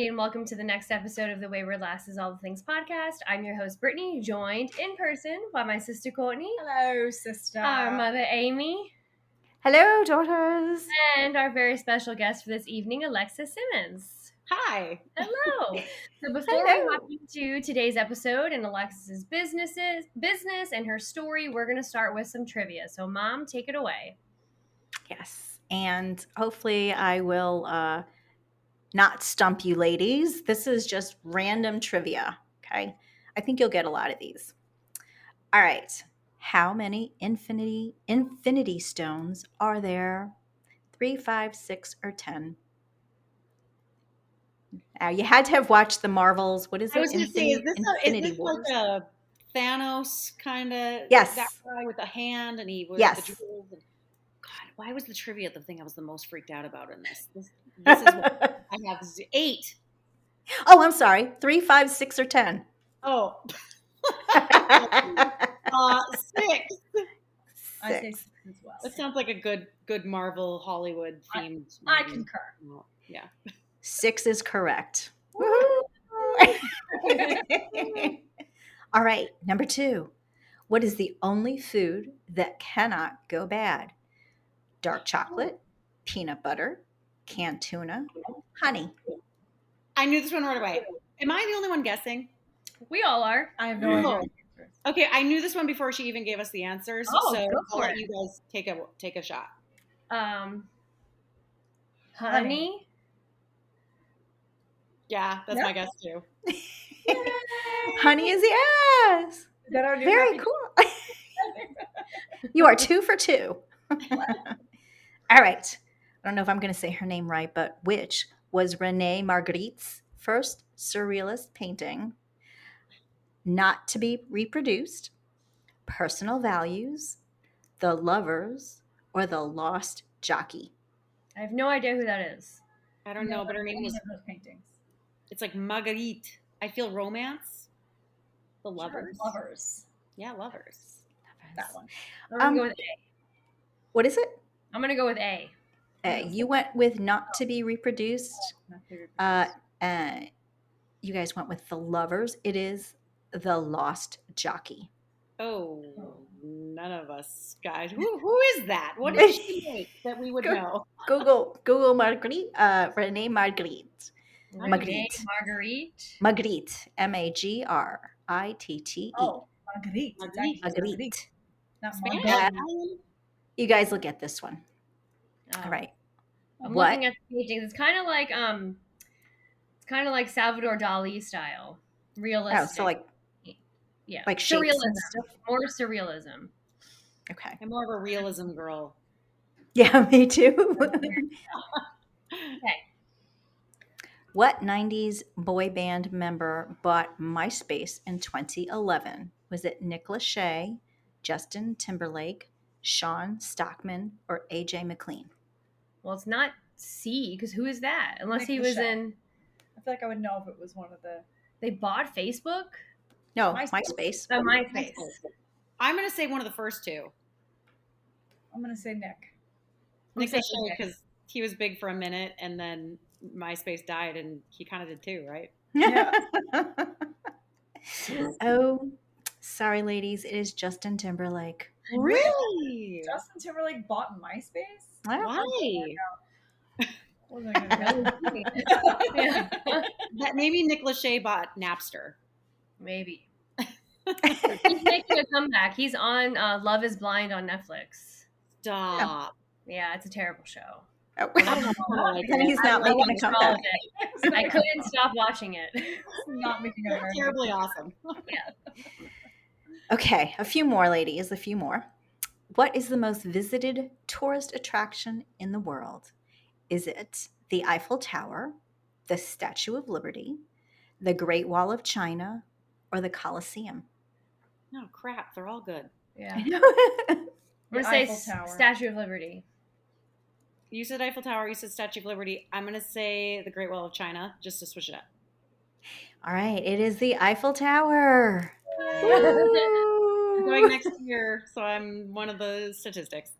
everybody, and welcome to the next episode of the Wayward Lasses All the Things podcast. I'm your host, Brittany, joined in person by my sister, Courtney. Hello, sister. Our mother, Amy. Hello, daughters. And our very special guest for this evening, Alexis Simmons. Hi. Hello. So before we hop into today's episode and Alexis's business and her story, we're going to start with some trivia. So, Mom, take it away. Yes, and hopefully I will not stump you ladies. This is just random trivia, okay? I think you'll get a lot of these. All right. How many infinity stones are there? 3, 5, 6, or 10? You had to have watched the Marvels. What is it? I was going to say, is this like a Thanos kind of? Yes. That guy with the hand, and he was yes. the jewels. And, God, why was the trivia the thing I was the most freaked out about in this? This is what I have 8. Oh, I'm sorry. 3, 5, 6, or 10? Oh. 6. I say 6 as well. That sounds like a good Marvel Hollywood themed. I concur. Well, yeah. 6 is correct. All right, number 2. What is the only food that cannot go bad? Dark chocolate, peanut butter, canned tuna, honey. I knew this one right away. Am I the only one guessing? We all are. I have no idea. Okay, I knew this one before she even gave us the answers. Oh, so go I'll for let it. you guys take a shot. Honey. Yeah, that's my guess too. Honey is yes. Is that our new Very cool. You are 2 for 2. All right. I don't know if I'm going to say her name right, but which was René Magritte's first surrealist painting? Not to be reproduced, personal values, the lovers, or the lost jockey? I have no idea who that is. I don't know, but her name was. Those paintings. It's like Marguerite. I feel romance. The lovers. Sure, lovers. Yeah, lovers. That one. I'm going to go with A. What is it? I'm going to go with A. You went with not to be reproduced. You guys went with the lovers. It is the lost jockey. Oh, none of us guys. Who is that? What did she make that we would know? Google Marguerite. René Magritte. Marguerite. Magritte. Magritte. Oh, Marguerite. Magritte. Not Spanish? Marguerite. You guys will get this one. Oh. All right. I'm What? looking at the paintings. It's kind of like Salvador Dali style, realistic. Oh, so like shapes surrealism, and stuff? more surrealism. Okay. I'm more of a realism girl. Yeah, me too. Okay. What 90s boy band member bought MySpace in 2011? Was it Nick Lachey, Justin Timberlake, Sean Stockman, or AJ McLean? Well, it's not C, because who is that? Unless Nick he was Lachey. in. I feel like I would know if it was one of the. They bought Facebook. No, MySpace. MySpace. Oh, MySpace. I'm going to say one of the first two. I'm gonna say Nick. Nick say Lachey, Nick. because he was big for a minute, and then MySpace died, and he kind of did too, right? Yeah. Oh, sorry, ladies. It is Justin Timberlake. Really? Justin Timberlake bought MySpace. Why? What was I gonna do? Yeah. That maybe Nick Lachey bought Napster. Maybe. He's making a comeback. He's on Love is Blind on Netflix. Stop. Yeah, it's a terrible show. Oh. I don't know. Then he's not making a All comeback. of it. I couldn't stop watching it. Not making a very Terribly awesome. Okay, a few more, ladies. A few more. What is the most visited tourist attraction in the world? Is it the Eiffel Tower, the Statue of Liberty, the Great Wall of China, or the Colosseum? No, crap. They're all good. Yeah. I know. I'm going to say Eiffel Tower. Statue of Liberty. You said Eiffel Tower. You said Statue of Liberty. I'm going to say the Great Wall of China, just to switch it up. All right, it is the Eiffel Tower. I'm going next year, so I'm one of the statistics.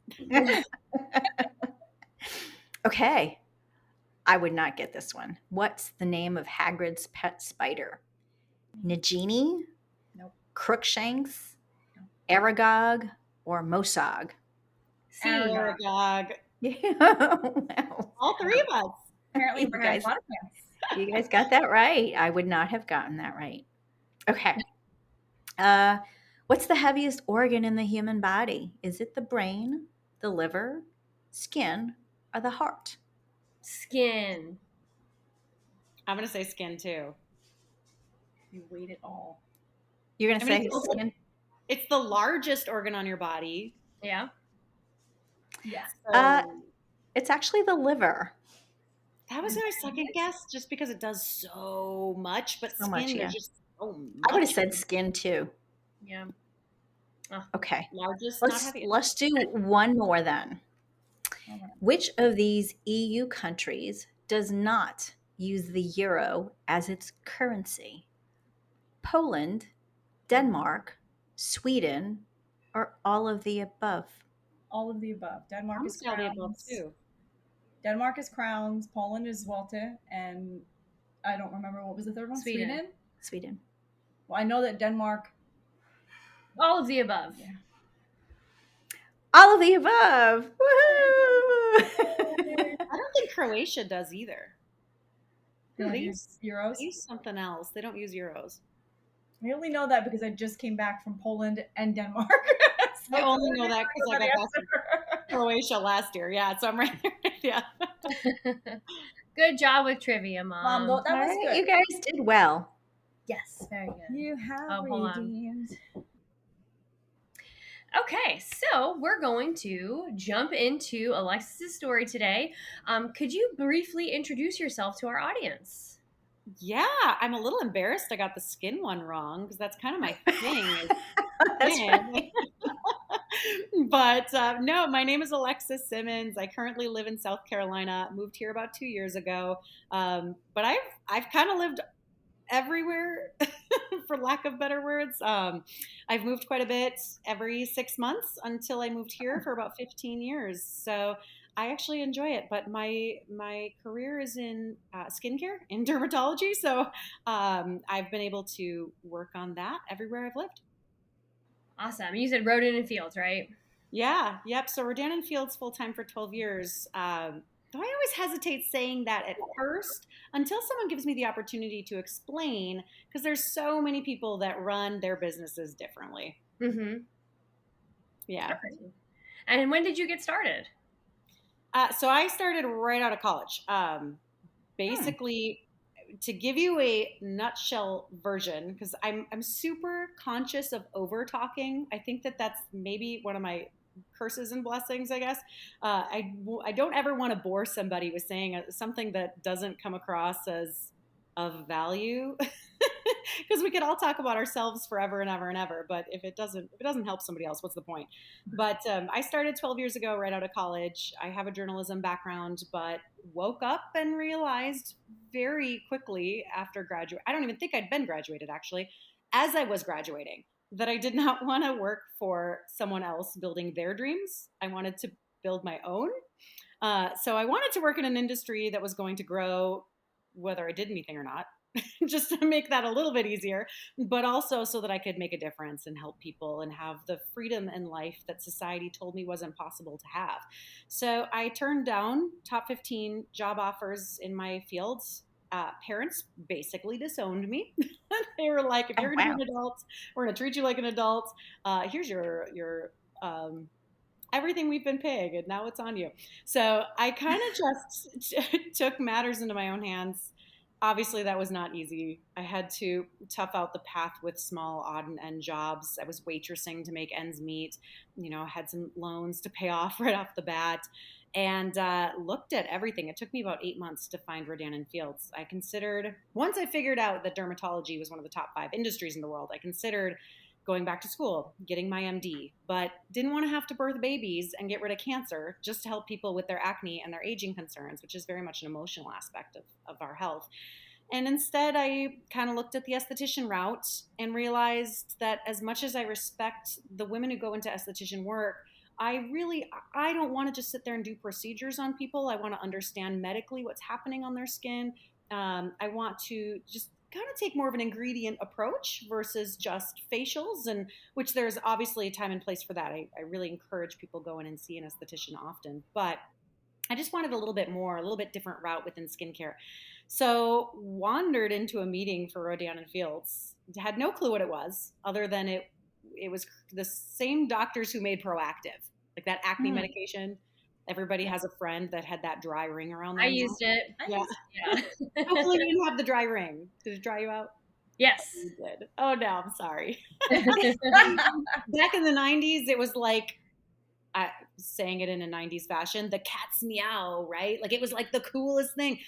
Okay. I would not get this one. What's the name of Hagrid's pet spider? Nagini, Nope. Crookshanks, Aragog, or Mosag? C. Aragog. Well, All three of us. Apparently, You for Harry guys- Potter fans. you guys got that right. I would not have gotten that right. Okay. What's the heaviest organ in the human body? Is it the brain, the liver, skin, or the heart? Skin. I'm gonna say skin too. You weighed it all. You're going to I mean, say it's also- skin? It's the largest organ on your body. Yeah. Yeah. So It's actually the liver. that was my second guess, just because it does so much. But So skin, much, yeah. there's just so much. I would have said skin too. Yeah. Okay. Largest, not Let's heaviest. let's do one more then. Okay. Which of these EU countries does not use the euro as its currency? Poland, Denmark, Sweden, or all of the above? All of the above. Denmark I'm is still the above crowns. too. Denmark is crowns. Poland is Zloty, and I don't remember what was the third one. Sweden. Sweden. Well, I know that Denmark. All of the above. Yeah. All of the above. Woohoo! I don't think Croatia does either. They don't They use euros. They use something else. They don't use euros. I only know that because I just came back from Poland and Denmark. So I only know that because I got back answer. to Croatia last year. Yeah, so I'm right there. Yeah. Good job with trivia, Mom. Mom, that All was right, good. you guys did well. Yes, very good. You have Oh, hold on. redeemed. Okay, so we're going to jump into Alexis's story today. Could you briefly introduce yourself to our audience? Yeah, I'm a little embarrassed I got the skin one wrong because that's kind of my thing. That's Yeah. right. But no, my name is Alexis Simmons. I currently live in South Carolina. Moved here about 2 years ago. But I've kind of lived everywhere, for lack of better words. I've moved quite a bit every 6 months until I moved here for about 15 years. So I actually enjoy it. But my career is in skincare, in dermatology. So I've been able to work on that everywhere I've lived. Awesome. You said Roden and Fields, right? Yeah, yep. So Rodan and Fields full time for 12 years. Though I always hesitate saying that at first until someone gives me the opportunity to explain, because there's so many people that run their businesses differently. Mm-hmm. Yeah. And when did you get started? So I started right out of college. Basically, to give you a nutshell version, because I'm super conscious of over talking. I think that's maybe one of my curses and blessings, I guess. I don't ever want to bore somebody with saying something that doesn't come across as of value, because we could all talk about ourselves forever and ever and ever, but if it doesn't help somebody else, what's the point? But I started 12 years ago right out of college. I have a journalism background, but woke up and realized very quickly after graduate, I don't even think I'd been graduated actually, as I was graduating, that I did not want to work for someone else building their dreams. I wanted to build my own. So I wanted to work in an industry that was going to grow, whether I did anything or not, just to make that a little bit easier, but also so that I could make a difference and help people and have the freedom in life that society told me wasn't possible to have. So I turned down top 15 job offers in my fields. Parents basically disowned me. They were like, if you're going to be an adult, we're going to treat you like an adult. Here's your everything we've been paying, and now it's on you. So I kind of just took matters into my own hands. Obviously, that was not easy. I had to tough out the path with small odd and end jobs. I was waitressing to make ends meet. Had some loans to pay off right off the bat, and looked at everything. It took me about 8 months to find Rodan and Fields. Once I figured out that dermatology was one of the top 5 industries in the world, I considered going back to school, getting my MD, but didn't want to have to birth babies and get rid of cancer just to help people with their acne and their aging concerns, which is very much an emotional aspect of our health. And instead, I kind of looked at the esthetician route and realized that as much as I respect the women who go into esthetician work, I don't want to just sit there and do procedures on people. I want to understand medically what's happening on their skin. I want to just kind of take more of an ingredient approach versus just facials, and which there's obviously a time and place for that. I really encourage people go in and see an esthetician often, but I just wanted a little bit different route within skincare. So wandered into a meeting for Rodan and Fields. Had no clue what it was, other than it was the same doctors who made Proactive, like that acne medication. Everybody has a friend that had that dry ring around I them. used it. Yeah. Yeah. Hopefully you didn't have the dry ring. Did it dry you out? Yes. You did. Oh no, I'm sorry. Back in the 90s, it was like, saying it in a 90s fashion, the cat's meow, right? Like it was like the coolest thing.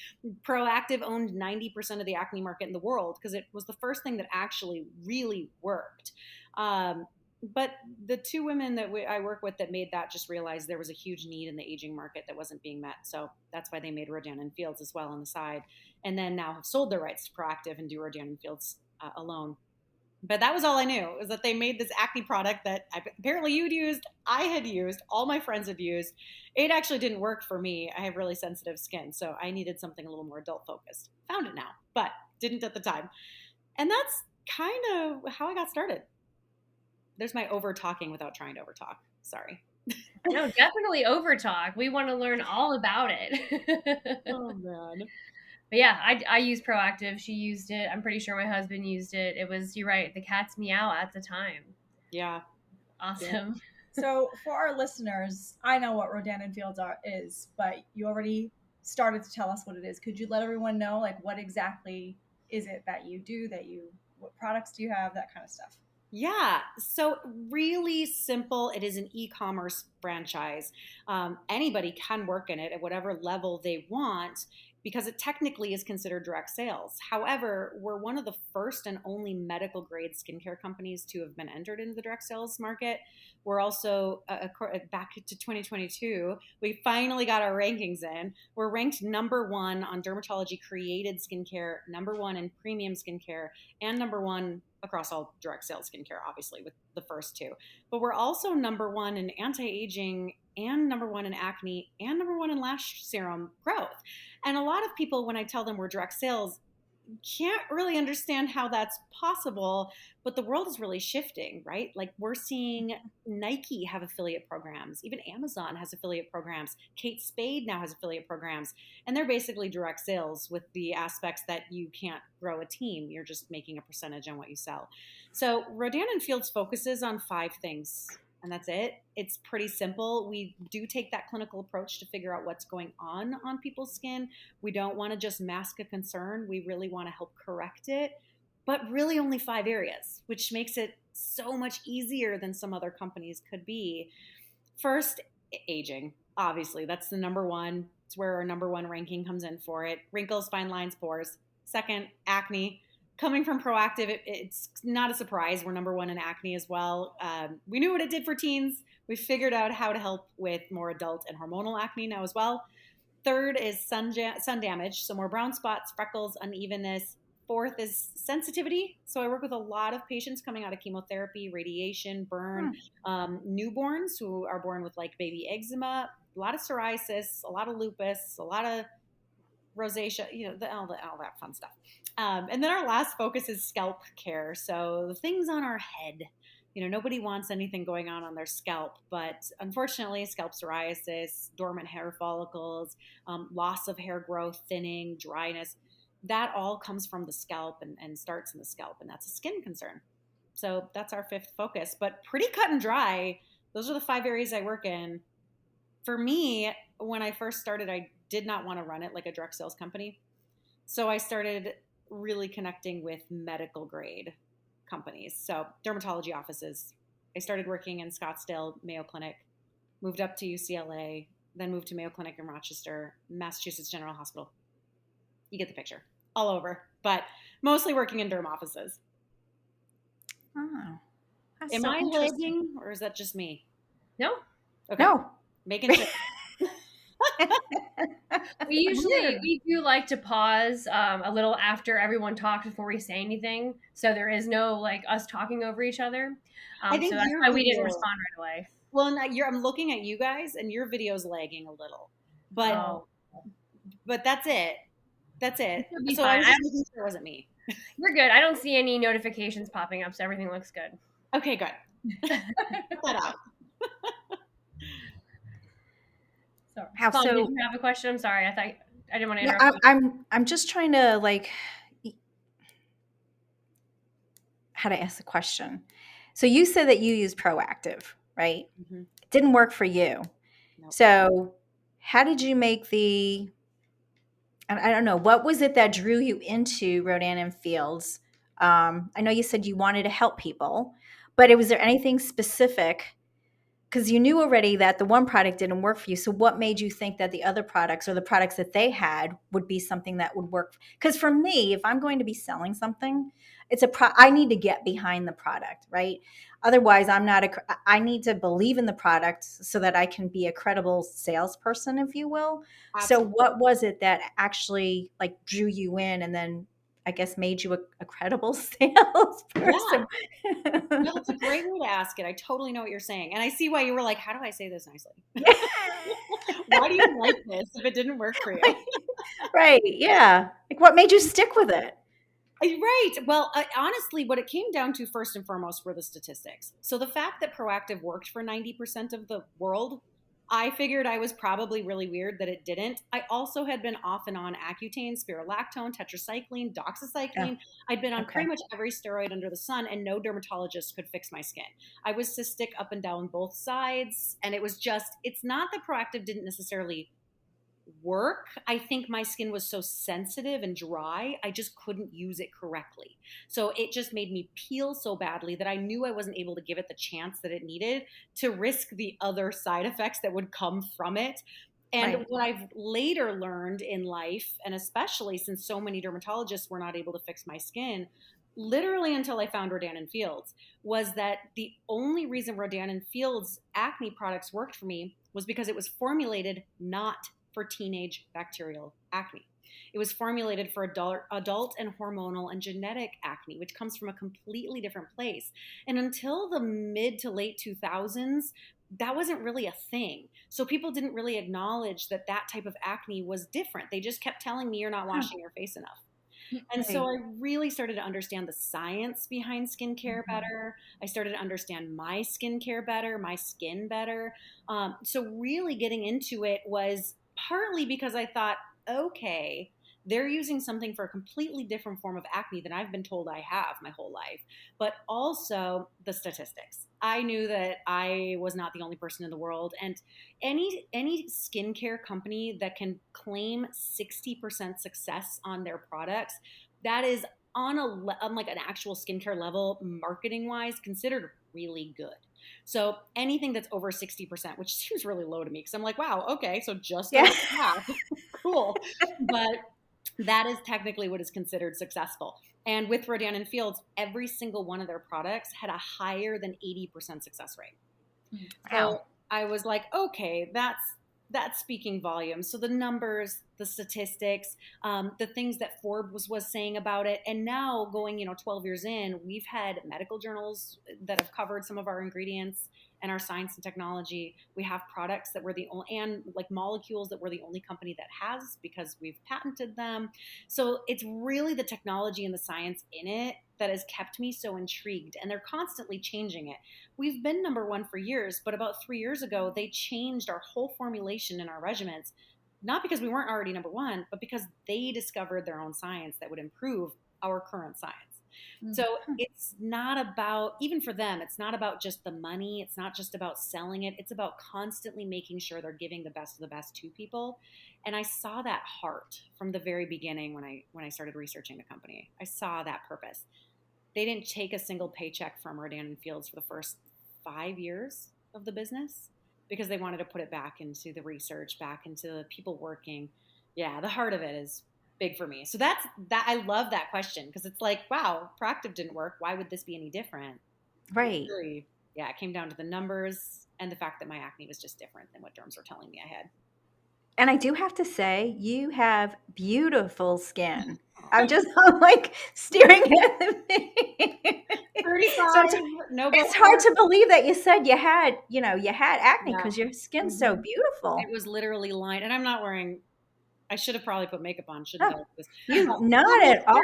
Proactive owned 90% of the acne market in the world because it was the first thing that actually really worked. But the two women that I work with that made that just realized there was a huge need in the aging market that wasn't being met. So that's why they made Rodan and Fields as well on the side. And then now have sold their rights to Proactive and do Rodan and Fields alone. But that was all I knew, was that they made this acne product that apparently you'd used, I had used, all my friends had used. It actually didn't work for me. I have really sensitive skin, so I needed something a little more adult focused. Found it now, but didn't at the time. And that's kind of how I got started. There's my over talking without trying to over talk. Sorry. No, definitely over talk. We want to learn all about it. Oh man. But yeah, I used Proactive. She used it. I'm pretty sure my husband used it. It was, you're right, the cat's meow at the time. Yeah. Awesome. So for our listeners, I know what Rodan and Fields is, but you already started to tell us what it is. Could you let everyone know, like, what exactly is it that you do, what products do you have, that kind of stuff? Yeah, so really simple. It is an e-commerce franchise. Anybody can work in it at whatever level they want because it technically is considered direct sales. However, we're one of the first and only medical grade skincare companies to have been entered into the direct sales market. We're also, back to 2022, we finally got our rankings in. We're ranked number 1 on dermatology created skincare, number 1 in premium skincare, and number 1 across all direct sales skincare, obviously, with the first 2. But we're also number 1 in anti-aging and number 1 in acne and number 1 in lash serum growth. And a lot of people, when I tell them we're direct sales, can't really understand how that's possible, but the world is really shifting, right? Like we're seeing Nike have affiliate programs, even Amazon has affiliate programs, Kate Spade now has affiliate programs, and they're basically direct sales with the aspects that you can't grow a team, you're just making a percentage on what you sell. So Rodan and Fields focuses on 5 things, and that's it. It's pretty simple. We do take that clinical approach to figure out what's going on people's skin. We don't want to just mask a concern. We really want to help correct it, but really only 5 areas, which makes it so much easier than some other companies could be. First, aging. Obviously, that's the number 1. It's where our number 1 ranking comes in for it. Wrinkles, fine lines, pores. Second, acne. Coming from Proactive, it's not a surprise. We're number 1 in acne as well. We knew what it did for teens. We figured out how to help with more adult and hormonal acne now as well. Third is sun damage, so more brown spots, freckles, unevenness. Fourth is sensitivity. So I work with a lot of patients coming out of chemotherapy, radiation, burn, newborns who are born with like baby eczema, a lot of psoriasis, a lot of lupus, a lot of rosacea, all that fun stuff. And then our last focus is scalp care. So the things on our head, nobody wants anything going on their scalp, but unfortunately scalp psoriasis, dormant hair follicles, loss of hair growth, thinning, dryness, that all comes from the scalp and starts in the scalp, and that's a skin concern. So that's our 5th focus, but pretty cut and dry. Those are the 5 areas I work in. For me, when I first started, I did not want to run it like a direct sales company. So I started really connecting with medical grade companies. So dermatology offices. I started working in Scottsdale, Mayo Clinic, moved up to UCLA, then moved to Mayo Clinic in Rochester, Massachusetts General Hospital. You get the picture. All over, but mostly working in derm offices. Oh, Am I lagging, or is that just me? No. Okay. No. Making sure. We do like to pause a little after everyone talks before we say anything, so there is no like us talking over each other. So that's why we didn't respond right away. Well, I'm looking at you guys, and your video's lagging a little, but Oh, that's it. That's it. it should be So I fine. was just making sure it wasn't me. You're good. I don't see any notifications popping up, so everything looks good. Okay, good. Put that out. Sorry. How Paul, did so? you have a question? I'm sorry. I didn't want to Yeah, interrupt you. I'm just trying to like how to ask the question. So you said that you use Proactive, right? Mm-hmm. It didn't work for you. Nope. So how did you make I don't know, what was it that drew you into Rodan and Fields? I know you said you wanted to help people, but was there anything specific? Because you knew already that the one product didn't work for you. So what made you think that the other products or the products that they had would be something that would work? Because for me, if I'm going to be selling something, I need to get behind the product, right? Otherwise, I need to believe in the product so that I can be a credible salesperson, if you will. So Absolutely. what was it that actually like drew you in and then I guess made you a credible Yeah. salesperson? No, that's a great way to ask it. I totally know what you're saying. And I see why you were like, how do I say this nicely? Yeah. Why do you like this if it didn't work for you? Right. Yeah. Like what made you stick with it? Right. Well, honestly, what it came down to first and foremost were the statistics. So the fact that Proactive worked for 90% of the world, I figured I was probably really weird that it didn't. I also had been off and on Accutane, spirulactone, tetracycline, Oh, doxycycline. I'd been on okay. pretty much every steroid under the sun, and no dermatologist could fix my skin. I was cystic up and down both sides, and it's not that Proactive didn't necessarily work. I think my skin was so sensitive and dry, I just couldn't use it correctly. So it just made me peel so badly that I knew I wasn't able to give it the chance that it needed to risk the other side effects that would come from it. And Right. what I've later learned in life, and especially since so many dermatologists were not able to fix my skin, literally until I found Rodan and Fields, was that the only reason Rodan and Fields acne products worked for me was because it was formulated not for teenage bacterial acne. It was formulated for adult and hormonal and genetic acne, which comes from a completely different place. And until the mid to late 2000s, that wasn't really a thing. So people didn't really acknowledge that that type of acne was different. They just kept telling me you're not washing your face enough. And so Right. I really started to understand the science behind skincare better. I started to understand my skincare better, my skin better. So really getting into it was partly because I thought, okay, they're using something for a completely different form of acne than I've been told I have my whole life, but also the statistics. I knew that I was not the only person in the world, and any skincare company that can claim 60% success on their products, that is on like an actual skincare level, marketing wise, considered really good. So anything that's over 60%, which seems really low to me, because I'm like, wow, okay, so just Yeah. over half, cool. But that is technically what is considered successful. And with Rodan and Fields, every single one of their products had a higher than 80% success rate. Wow. So I was like, okay, that's speaking volumes. So the numbers, the statistics, the things that Forbes was saying about it, and now going 12 years in, we've had medical journals that have covered some of our ingredients and our science and technology. We have products that we're the only, and like molecules that we're the only company that has because we've patented them. So it's really the technology and the science in it that has kept me so intrigued, and they're constantly changing it. We've been number one for years, but about 3 years ago, they changed our whole formulation in our regimens, not because we weren't already number one, but because they discovered their own science that would improve our current science. So it's not about, even for them, it's not about just the money. It's not just about selling it. It's about constantly making sure they're giving the best of the best to people. And I saw that heart from the very beginning when I started researching the company. I saw that purpose. They didn't take a single paycheck from Rodan and Fields for the first 5 years of the business because they wanted to put it back into the research, back into the people working. Yeah, the heart of it is big for me. So that's that. I love that question because it's like, wow, Proactive didn't work. Why would this be any different? Right. Really, yeah, it came down to the numbers and the fact that my acne was just different than what derms were telling me I had. And I do have to say, you have beautiful skin. I'm Thank just I'm like staring at the thing. 35, So no it's hard Botox. to believe that you said you had acne Yeah. because your skin's so It beautiful. was literally lined, and I'm not wearing. I should have probably put makeup on, shouldn't Oh, I? you But not at all.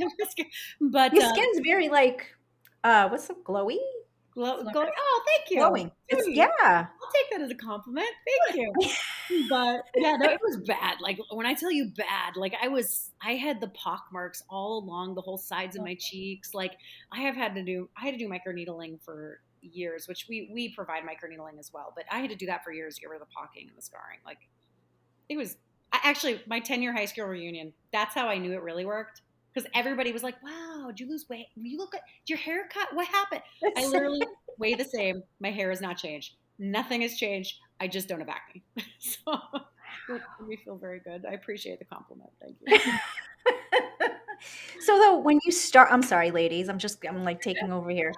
I'm just kidding. But Your skin's very like, what's the glowy? oh, thank you. Glowing. It's Sweet. yeah. I'll take that as a compliment. Thank you. But yeah, no, it was bad. Like when I tell you bad, like I had the pock marks all along the whole sides of my cheeks. Like I had to do microneedling for years, which we provide microneedling as well. But I had to do that for years to get rid of the pocking and the scarring. Like it was actually my 10-year high school reunion. That's how I knew it really worked. Because everybody was like, wow, did you lose weight? You look good. Did your hair cut? What happened? I literally weigh the same. My hair has not changed. Nothing has changed. I just don't have acne. So it made me feel very good. I appreciate the compliment. Thank you. So though, when you start, I'm sorry, ladies, I'm like taking over here.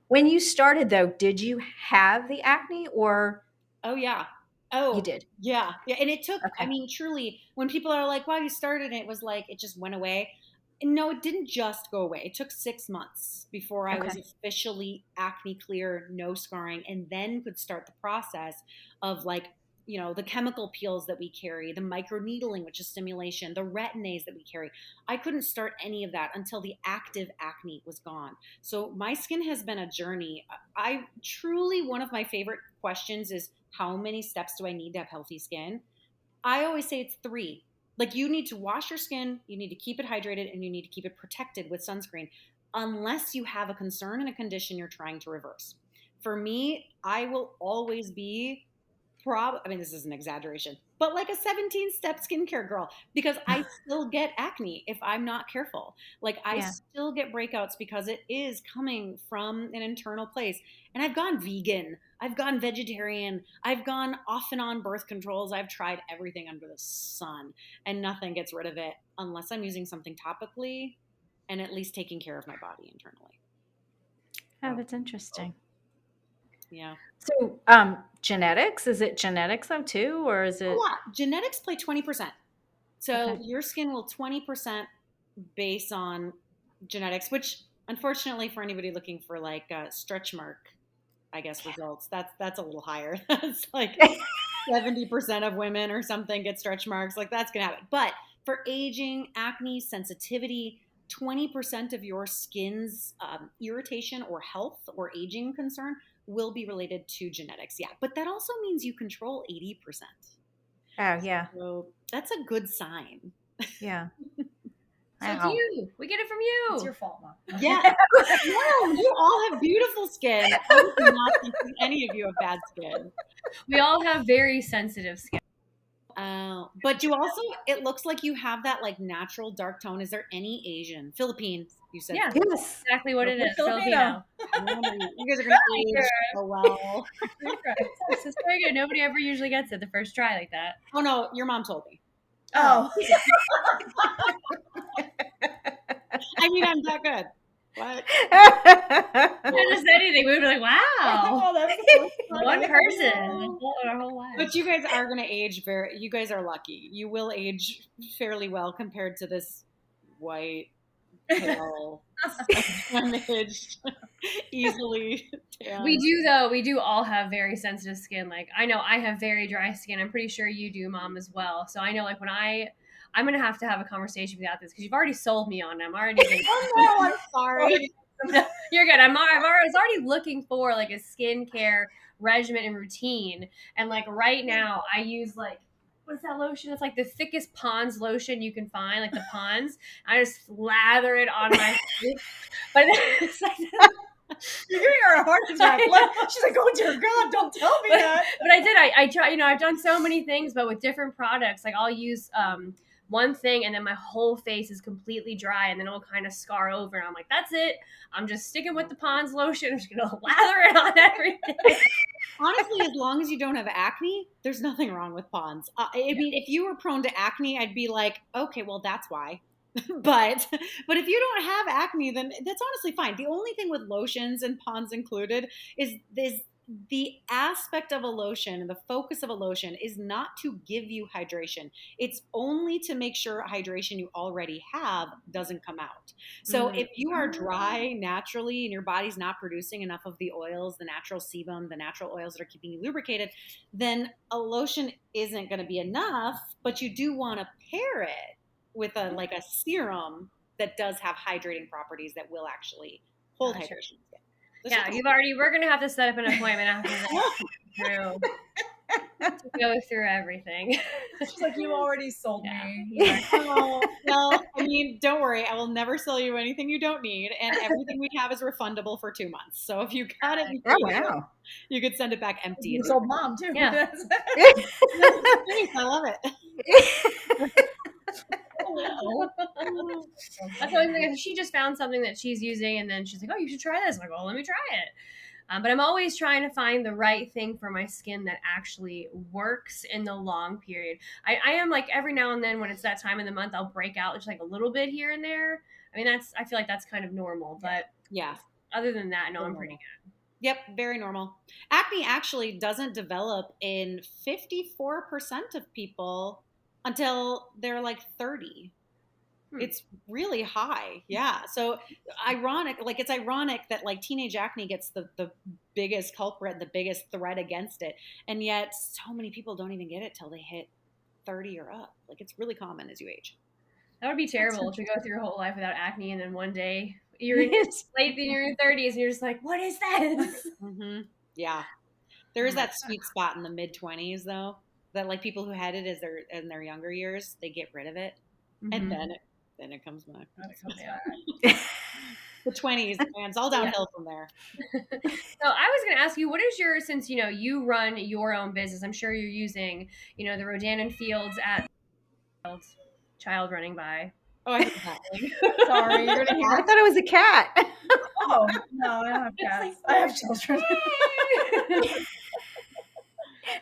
When you started though, did you have the acne or Oh yeah. you Oh did? yeah. Yeah. And it took, I Okay. mean, truly, when people are like, wow, you started, and it was like, it just went away. And no, it didn't just go away. It took 6 months before I was Okay. officially acne clear, no scarring, and then could start the process of like, the chemical peels that we carry, the microneedling, which is stimulation, the retin-A's that we carry. I couldn't start any of that until the active acne was gone. So my skin has been a journey. I truly, one of my favorite questions is, how many steps do I need to have healthy skin? I always say it's 3. Like you need to wash your skin, you need to keep it hydrated, and you need to keep it protected with sunscreen, unless you have a concern and a condition you're trying to reverse. For me, I will always be I mean, this is an exaggeration, but like a 17-step skincare girl, because I still get acne if I'm not careful. Like I Yeah. still get breakouts because it is coming from an internal place. And I've gone vegan, I've gone vegetarian, I've gone off and on birth controls. I've tried everything under the sun, and nothing gets rid of it unless I'm using something topically and at least taking care of my body internally. Oh, that's interesting. Yeah. So, genetics, is it genetics though too, or is it? Yeah, genetics play 20%. So Okay. your skin will 20% base on genetics, which unfortunately for anybody looking for like stretch mark, I guess, results, that's a little higher. That's like 70% of women or something get stretch marks. Like that's gonna happen. But for aging, acne, sensitivity, 20% of your skin's irritation or health or aging concern will be related to genetics. Yeah, but that also means you control 80%. Oh, yeah. So that's a good sign. Yeah. So it's Wow. you. We get it from It's you. your fault, Mom. Yeah. No, you all have beautiful skin. I do not think any of you have bad skin. We all have very sensitive skin. But you also, it looks like you have that like natural dark tone. Is there any Asian? Philippines, you said. Yeah. Yes. Exactly what it is. Filipino. Filipino. You guys are going to age so well. This is very good. Nobody ever usually gets it the first try like that. Oh no, your mom told me. Oh. I mean, I'm that good. What? I just said anything, we would be like, wow. Oh, that was the first time. One person our whole life. But you guys are going to age you guys are lucky. You will age fairly well compared to this white, pale, damaged, easily tanned. We do though. We do all have very sensitive skin. Like I know I have very dry skin. I'm pretty sure you do, Mom, as well. So I know like when I'm gonna have to have a conversation about this because you've already sold me on it. I'm already. Oh no, I'm sorry. You're good. I was already looking for like a skincare regimen and routine, and like right now I use like what's that lotion? It's like the thickest Pond's lotion you can find, like the Pond's. I just lather it on my face, but it's like. You're giving her a heart attack. She's like, oh dear God, don't tell me that. But I did. I try. I've done so many things, but with different products. Like I'll use one thing, and then my whole face is completely dry, and then it'll kind of scar over. And I'm like, that's it. I'm just sticking with the Pond's lotion. I'm just gonna lather it on everything. Honestly, as long as you don't have acne, there's nothing wrong with Pond's. I mean, if you were prone to acne, I'd be like, okay, well, that's why. but if you don't have acne, then that's honestly fine. The only thing with lotions and Pond's included is the aspect of a lotion and the focus of a lotion is not to give you hydration. It's only to make sure hydration you already have doesn't come out. So if you are dry naturally and your body's not producing enough of the oils, the natural sebum, the natural oils that are keeping you lubricated, then a lotion isn't going to be enough, but you do want to pair it with like a serum that does have hydrating properties that will actually hold hydration. Yeah, we're going to have to set up an appointment after this to go through everything. She's like, you already sold me. Yeah. Oh, well, I mean, don't worry. I will never sell you anything you don't need. And everything we have is refundable for 2 months. So if you got it, you could send it back empty. You sold mom too. Yeah. I love it. That's the only thing. She just found something that she's using, and then she's like, "Oh, you should try this." I'm like, "Oh, let me try it." But I'm always trying to find the right thing for my skin that actually works in the long period. I am like every now and then when it's that time of the month, I'll break out just like a little bit here and there. I mean, I feel like that's kind of normal, but yeah. Other than that, no, I'm pretty good. Yep, very normal. Acne actually doesn't develop in 54% of people until they're like 30. It's really high. Yeah. So it's ironic that like teenage acne gets the biggest culprit, the biggest threat against it. And yet so many people don't even get it till they hit 30 or up. Like it's really common as you age. That would be terrible to go through your whole life without acne, and then one day you're in your 30s and you're just like, what is this? Mm-hmm. Yeah. There is that sweet spot in the mid-20s though, that like people who had it in their younger years, they get rid of it. And then it comes back. The 20s, man, it's all downhill from there. So I was going to ask you, what is since you run your own business, I'm sure you're using, the Rodan and Fields at child running by. Oh, I heard that. Sorry, you're gonna hear. I thought it was a cat. Oh no, I don't have cats. I have children.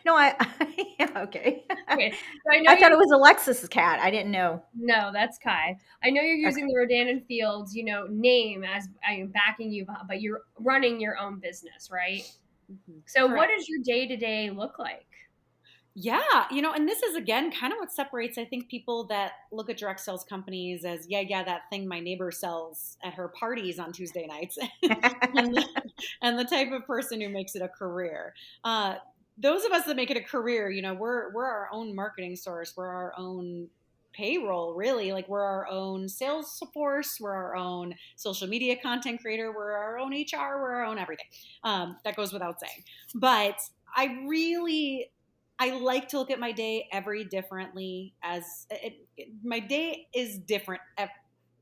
No, okay. Okay, so I thought it was Alexis's cat. I didn't know. No, that's Kai. I know you're using the Rodan and Fields, name as I am backing you, but you're running your own business, right? Mm-hmm. So Correct. What does your day-to-day look like? Yeah, and this is, again, kind of what separates, I think, people that look at direct sales companies as, that thing my neighbor sells at her parties on Tuesday nights, and the type of person who makes it a career. Those of us that make it a career, we're our own marketing source. We're our own payroll, really. Like we're our own sales force. We're our own social media content creator. We're our own HR. We're our own everything. That goes without saying. But I like to look at my day every differently my day is different.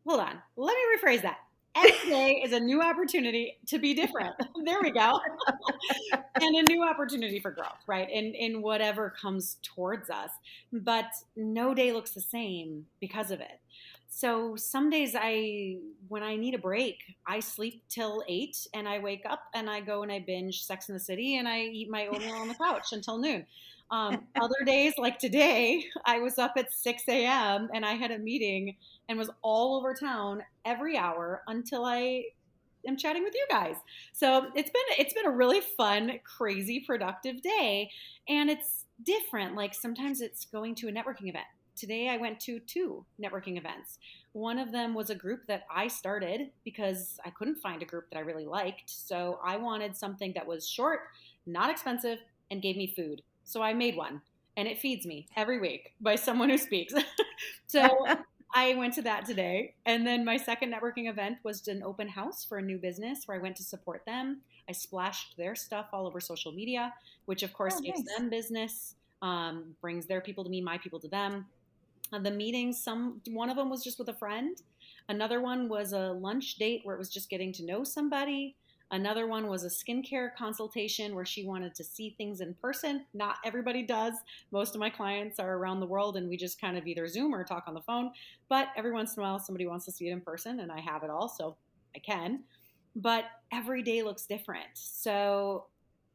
Hold on. Let me rephrase that. Every day is a new opportunity to be different. There we go. And a new opportunity for growth, right? In whatever comes towards us. But no day looks the same because of it. So some days when I need a break, I sleep till 8 and I wake up and I go and I binge Sex and the City and I eat my oatmeal on the couch until noon. Other days, like today, I was up at 6 a.m. and I had a meeting and was all over town every hour until I am chatting with you guys. So it's been a really fun, crazy, productive day. And it's different. Like sometimes it's going to a networking event. Today I went to 2 networking events. One of them was a group that I started because I couldn't find a group that I really liked. So I wanted something that was short, not expensive, and gave me food. So I made one, and it feeds me every week by someone who speaks. So I went to that today. And then my second networking event was an open house for a new business where I went to support them. I splashed their stuff all over social media, which of course gives them business, brings their people to me, my people to them. The meetings, one of them was just with a friend. Another one was a lunch date where it was just getting to know somebody. Another one was a skincare consultation where she wanted to see things in person. Not everybody does. Most of my clients are around the world and we just kind of either Zoom or talk on the phone. But every once in a while, somebody wants to see it in person and I have it all, so I can. But every day looks different. So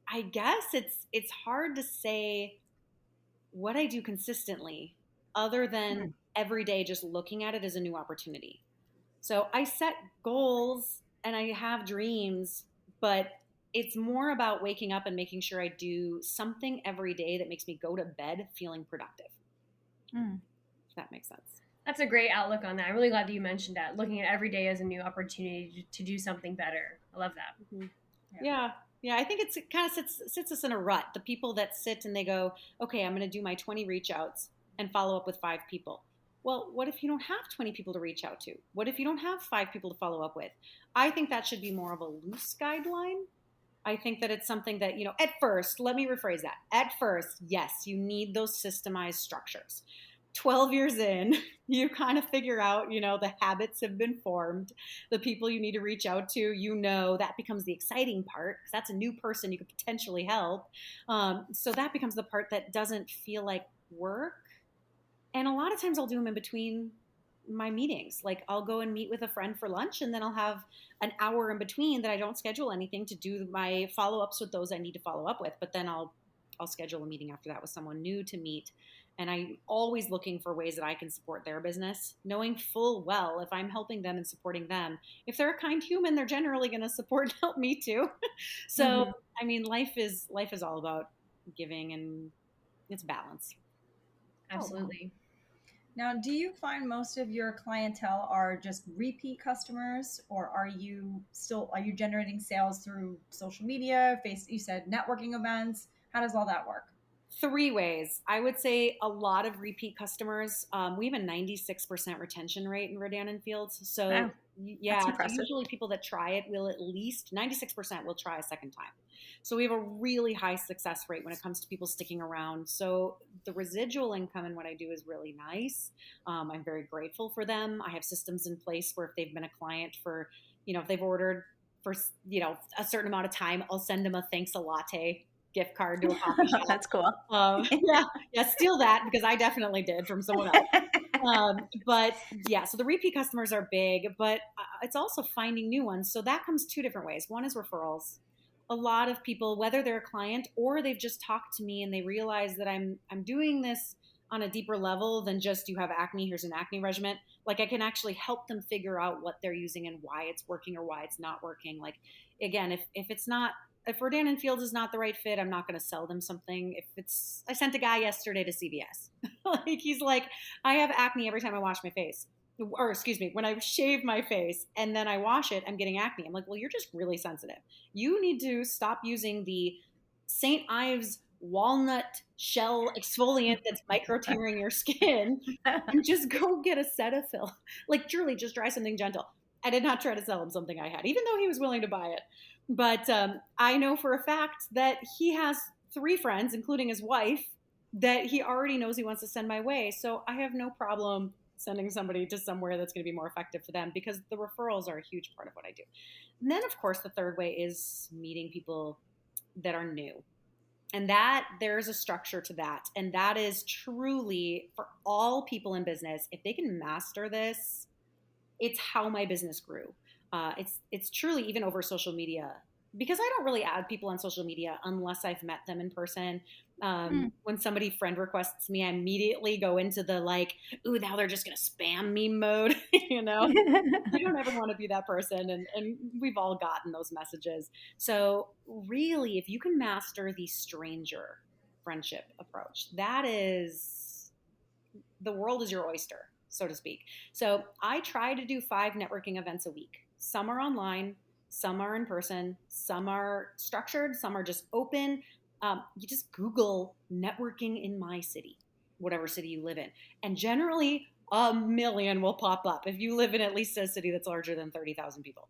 I guess it's hard to say what I do consistently other than every day just looking at it as a new opportunity. So I set goals and I have dreams, but it's more about waking up and making sure I do something every day that makes me go to bed feeling productive. If that makes sense. That's a great outlook on that. I'm really glad that you mentioned that. Looking at every day as a new opportunity to do something better. I love that. Mm-hmm. Yeah. I think it kind of sits us in a rut. The people that sit and they go, okay, I'm going to do my 20 reach outs and follow up with 5 people. Well, what if you don't have 20 people to reach out to? What if you don't have 5 people to follow up with? I think that should be more of a loose guideline. I think that it's something that, at first, let me rephrase that. At first, yes, you need those systemized structures. 12 years in, you kind of figure out, the habits have been formed, the people you need to reach out to, that becomes the exciting part because that's a new person you could potentially help. So that becomes the part that doesn't feel like work. And a lot of times I'll do them in between my meetings. Like I'll go and meet with a friend for lunch and then I'll have an hour in between that I don't schedule anything to do my follow-ups with those I need to follow up with. But then I'll schedule a meeting after that with someone new to meet. And I'm always looking for ways that I can support their business, knowing full well if I'm helping them and supporting them, if they're a kind human, they're generally going to support and help me too. So, I mean, life is all about giving and it's balance. Absolutely. Now, do you find most of your clientele are just repeat customers, or are you generating sales through social media, you said networking events? How does all that work? 3 ways. I would say a lot of repeat customers. We have a 96% retention rate in Rodan and Fields. So Wow. yeah, That's so impressive. usually people that try it will at least 96% will try a second time. So we have a really high success rate when it comes to people sticking around. So the residual income in what I do is really nice. I'm very grateful for them. I have systems in place where if they've been a client for, if they've ordered for, a certain amount of time, I'll send them a thanks a latte gift card to a coffee shop. That's cool. Yeah, steal that because I definitely did from someone else. But yeah, so the repeat customers are big, but it's also finding new ones. So that comes 2 different ways. One is referrals. A lot of people, whether they're a client or they've just talked to me and they realize that I'm doing this on a deeper level than just you have acne, here's an acne regimen. Like I can actually help them figure out what they're using and why it's working or why it's not working. Like again, if Rodan and Fields is not the right fit, I'm not going to sell them something. I sent a guy yesterday to CVS. Like he's like, I have acne every time I wash my face. Or excuse me, when I shave my face and then I wash it, I'm getting acne. I'm like, well, you're just really sensitive. You need to stop using the St. Ives walnut shell exfoliant that's micro tearing your skin and just go get a Cetaphil. Like truly just try something gentle. I did not try to sell him something I had, even though he was willing to buy it. But I know for a fact that he has 3 friends, including his wife, that he already knows he wants to send my way. So I have no problem sending somebody to somewhere that's going to be more effective for them because the referrals are a huge part of what I do. And then, of course, the third way is meeting people that are new. And that there's a structure to that. And that is truly for all people in business. If they can master this, it's how my business grew. It's truly even over social media because I don't really add people on social media unless I've met them in person. When somebody friend requests me, I immediately go into the like, ooh, now they're just going to spam me mode. You don't ever want to be that person. And we've all gotten those messages. So really, if you can master the stranger friendship approach, that is, the world is your oyster, so to speak. So I try to do 5 networking events a week. Some are online, some are in person, some are structured, some are just open. You just Google networking in my city, whatever city you live in. And generally, a million will pop up if you live in at least a city that's larger than 30,000 people.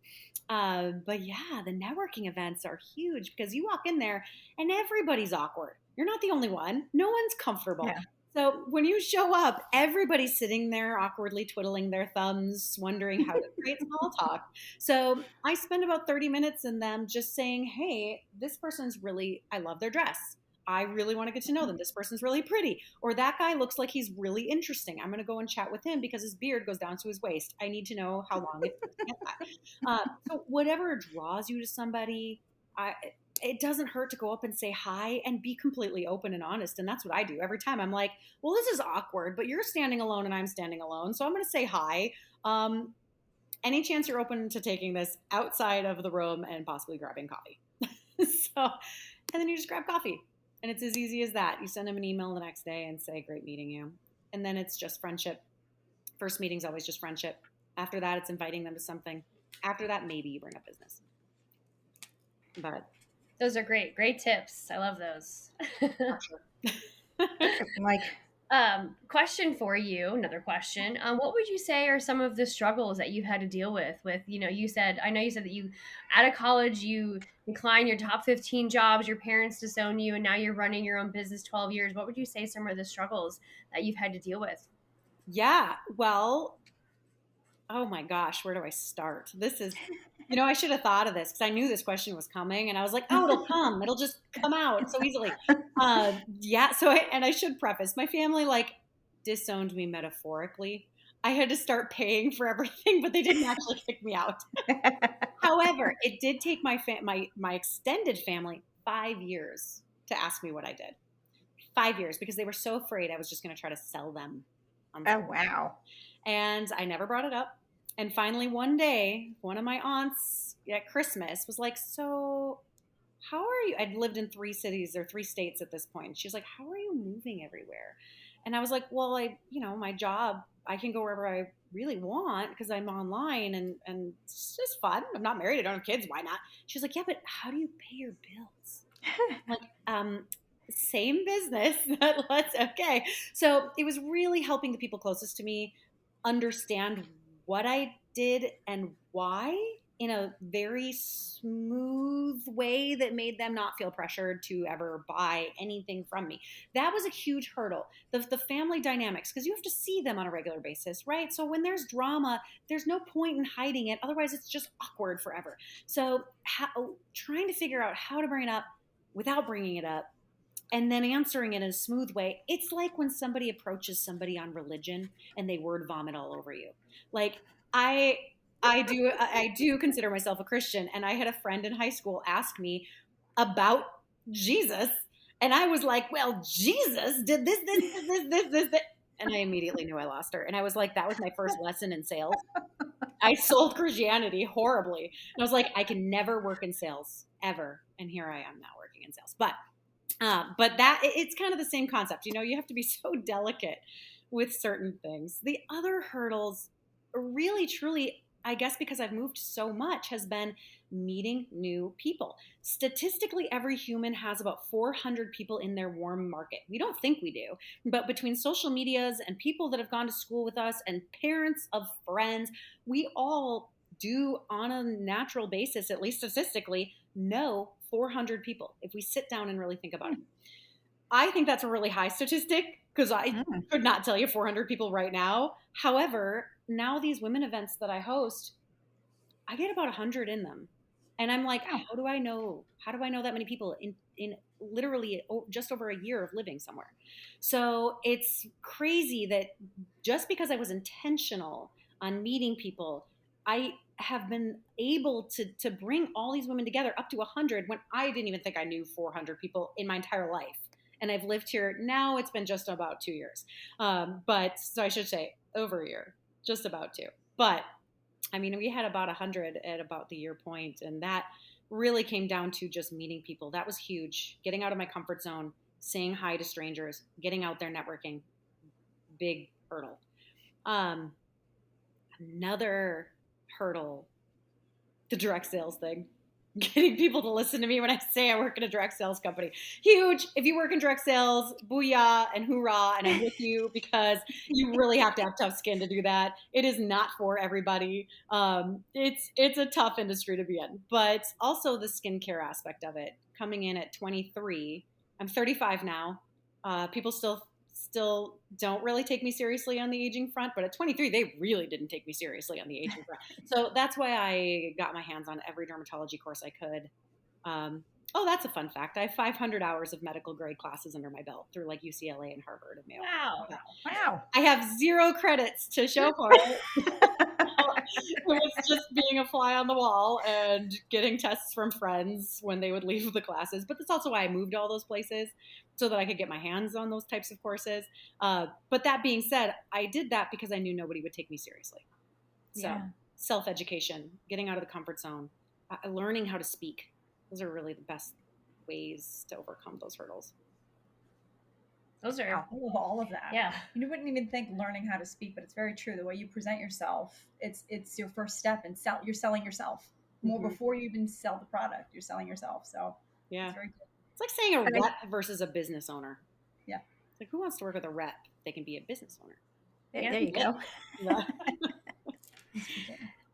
But yeah, the networking events are huge because you walk in there and everybody's awkward. You're not the only one. No one's comfortable. Yeah. So when you show up, everybody's sitting there awkwardly twiddling their thumbs, wondering how to create small talk. So I spend about 30 minutes in them just saying, hey, this person's I love their dress. I really want to get to know them. This person's really pretty. Or that guy looks like he's really interesting. I'm going to go and chat with him because his beard goes down to his waist. I need to know how long it takes to get that. So whatever draws you to somebody, it doesn't hurt to go up and say hi and be completely open and honest. And that's what I do every time. I'm like, well, this is awkward, but you're standing alone and I'm standing alone. So I'm going to say hi. Any chance you're open to taking this outside of the room and possibly grabbing coffee? So, and then you just grab coffee. And it's as easy as that. You send them an email the next day and say, great meeting you. And then it's just friendship. First meeting's always just friendship. After that, it's inviting them to something. After that, maybe you bring up business. But those are great tips. I love those. Like, Question for you, another question. What would you say are some of the struggles that you've had to deal with? I know you said that you, out of college, you declined your top 15 jobs, your parents disowned you, and now you're running your own business 12 years. What would you say some of the struggles that you've had to deal with? yeah, well, oh my gosh, where do I start? This is, I should have thought of this because I knew this question was coming, and I was like, oh, it'll come. It'll just come out so easily. Yeah. So, I should preface, my family like disowned me metaphorically. I had to start paying for everything, but they didn't actually kick me out. However, it did take my extended family 5 years to ask me what I did. 5 years, because they were so afraid I was just going to try to sell them. oh, wow. And I never brought it up. And finally, one day, one of my aunts at Christmas was like, so how are you? I'd lived in 3 cities or 3 states at this point. She was like, how are you moving everywhere? And I was like, well, my job, I can go wherever I really want because I'm online and it's just fun. I'm not married. I don't have kids. Why not? She was like, yeah, but how do you pay your bills? I'm like, same business. Okay. So it was really helping the people closest to me understand what I did and why in a very smooth way that made them not feel pressured to ever buy anything from me. That was a huge hurdle. The family dynamics, because you have to see them on a regular basis, right? So when there's drama, there's no point in hiding it. Otherwise, it's just awkward forever. So trying to figure out how to bring it up without bringing it up and then answering it in a smooth way. It's like when somebody approaches somebody on religion and they word vomit all over you. Like I do consider myself a Christian, and I had a friend in high school ask me about Jesus, and I was like, well, Jesus did this. And I immediately knew I lost her. And I was like, that was my first lesson in sales. I sold Christianity horribly. And I was like, I can never work in sales ever. And here I am now working in sales. But that it's kind of the same concept. You have to be so delicate with certain things. The other hurdles, really, truly, I guess because I've moved so much, has been meeting new people. Statistically, every human has about 400 people in their warm market. We don't think we do, but between social medias and people that have gone to school with us and parents of friends, we all do on a natural basis, at least statistically, know 400 people if we sit down and really think about it. I think that's a really high statistic because I could not tell you 400 people right now. However, now these women events that I host, I get about 100 in them. And I'm like, how do I know that many people in literally just over a year of living somewhere? So it's crazy that just because I was intentional on meeting people, I have been able to bring all these women together up to 100 when I didn't even think I knew 400 people in my entire life. And I've lived here now, it's been just about 2 years. But so I should say over a year, just about 2. But I mean, we had about 100 at about the year point, and that really came down to just meeting people. That was huge. Getting out of my comfort zone, saying hi to strangers, getting out there networking, big hurdle. Another hurdle, the direct sales thing. Getting people to listen to me when I say I work in a direct sales company. Huge. If you work in direct sales, booyah and hoorah, and I'm with you because you really have to have tough skin to do that. It is not for everybody. It's a tough industry to be in, but also the skincare aspect of it. Coming in at 23, I'm 35 now. People still don't really take me seriously on the aging front, but at 23, they really didn't take me seriously on the aging front. So that's why I got my hands on every dermatology course I could. That's a fun fact. I have 500 hours of medical grade classes under my belt through like UCLA and Harvard and Mayo. Wow. I have 0 credits to show for it. It was just being a fly on the wall and getting tests from friends when they would leave the classes. But that's also why I moved to all those places so that I could get my hands on those types of courses. But that being said, I did that because I knew nobody would take me seriously. So self-education, getting out of the comfort zone, learning how to speak. Those are really the best ways to overcome those hurdles. Those are, I love all of that. yeah. You wouldn't even think learning how to speak, but it's very true. The way you present yourself, it's your first step, and you're selling yourself more before you even sell the product. You're selling yourself, so yeah, it's very cool. it's like saying a rep versus a business owner. Yeah, it's like who wants to work with a rep? They can be a business owner. Yeah. There you go. Yeah.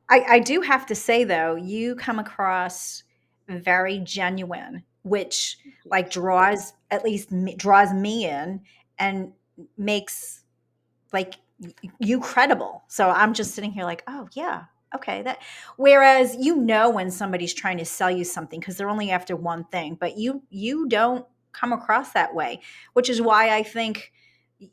I do have to say though, you come across very genuine, which like draws at least draws me in and makes like you credible. So I'm just sitting here like, oh yeah, okay. That whereas when somebody's trying to sell you something because they're only after one thing, but you don't come across that way, which is why I think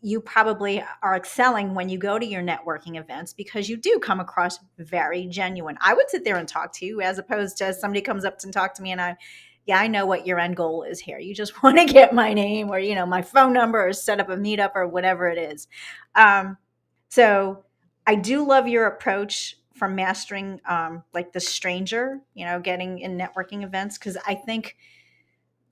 you probably are excelling when you go to your networking events because you do come across very genuine. I would sit there and talk to you as opposed to somebody comes up and talk to me and I know what your end goal is here. You just want to get my name or, my phone number or set up a meetup or whatever it is. So I do love your approach from mastering like the stranger, getting in networking events. Cause I think